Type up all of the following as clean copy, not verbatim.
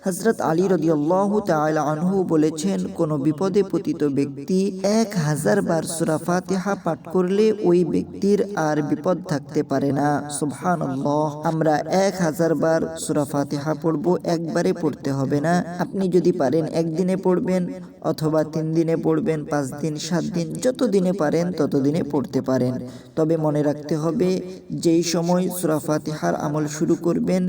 হযরত আলী রাদিয়াল্লাহু তাআলা আনহু বলেছেন, কোন বিপদে পতিত ব্যক্তি 1000 বার সূরা ফাতিহা পাঠ করলে ওই ব্যক্তির আর বিপদ থাকতে পারে না। সুবহানাল্লাহ। আমরা 1000 বার সূরা ফাতিহা পড়ব, একবারে পড়তে হবে না। আপনি যদি পারেন একদিনে পড়বেন, অথবা 3 দিনে পড়বেন, 5 দিন, 7 দিন, যত দিনে পারেন তত দিনে পড়তে পারেন। তবে মনে রাখতে হবে, যেই সময় সূরা ফাতিহার আমল শুরু করবেন,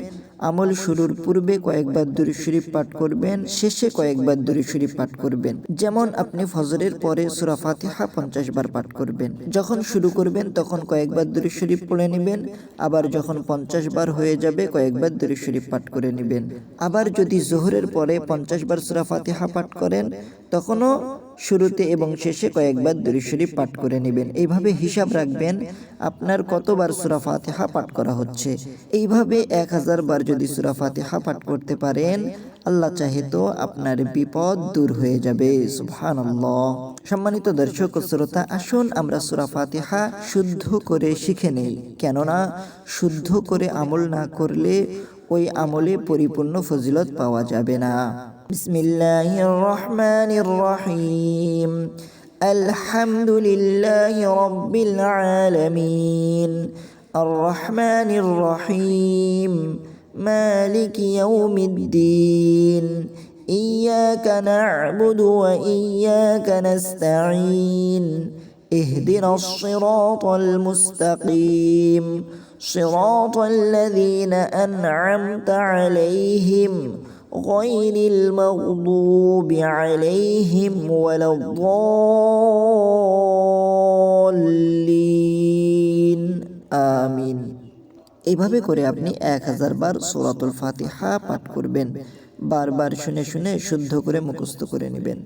আমল শুরুর পূর্বে কয়েকবার দুরূদ শরীফ পাঠ করবেন, শেষে কয়েকবার দুরূদ শরীফ পাঠ করবেন। যেমন আপনি ফজরের পরে সূরা ফাতিহা 50 বার পাঠ করবেন। যখন শুরু করবেন তখন কয়েকবার দুরূদ শরীফ পড়ে নেবেন, আবার যখন 50 বার হয়ে যাবে কয়েকবার দুরূদ শরীফ পাঠ করে নেবেন। আবার যদি যোহরের পরে 50 বার সূরা ফাতিহা পাঠ করেন, তখনও শুরুতে এবং শেষে কয়েকবার দুরূদ শরীফ পাঠ করে নেবেন। এইভাবে হিসাব রাখবেন আপনার কতবার সূরা ফাতিহা পাঠ করা হচ্ছে। এইভাবে 1000 বার যদি সূরা ফাতিহা পাঠ করতে পারেন, আল্লাহ চাহে তো আপনার বিপদ দূর হয়ে যাবে। সুবহানাল্লাহ। সম্মানিত দর্শক ও শ্রোতা, আসুন আমরা সূরা ফাতিহা শুদ্ধ করে শিখে নেই, কেননা শুদ্ধ করে আমল না করলে ওই আমলে পরিপূর্ণ ফজিলত পাওয়া যাবে না। বিসমিল্লাহির রহমানির রহিম। আলহামদুলিল্লাহি রাব্বিল আলামিন, আর রহমানির রহিম, মালিকি ইয়াউমিদ্দিন, ইয়্যাকা না'বুদু ওয়া ইয়্যাকা নাস্তাঈন, ইহদিনাস সিরাতাল মুস্তাকিম, সিরাতাল লাযীনা আন'আমতা আলাইহিম গায়রিল মাগদুবি আলাইহিম ওয়ালাদ-দাল্লিন। আমিন। এইভাবে করে আপনি 1000 বার সূরাতুল ফাতিহা পাঠ করবেন। বারবার শুনে শুনে শুদ্ধ করে মুখস্থ করে নেবেন।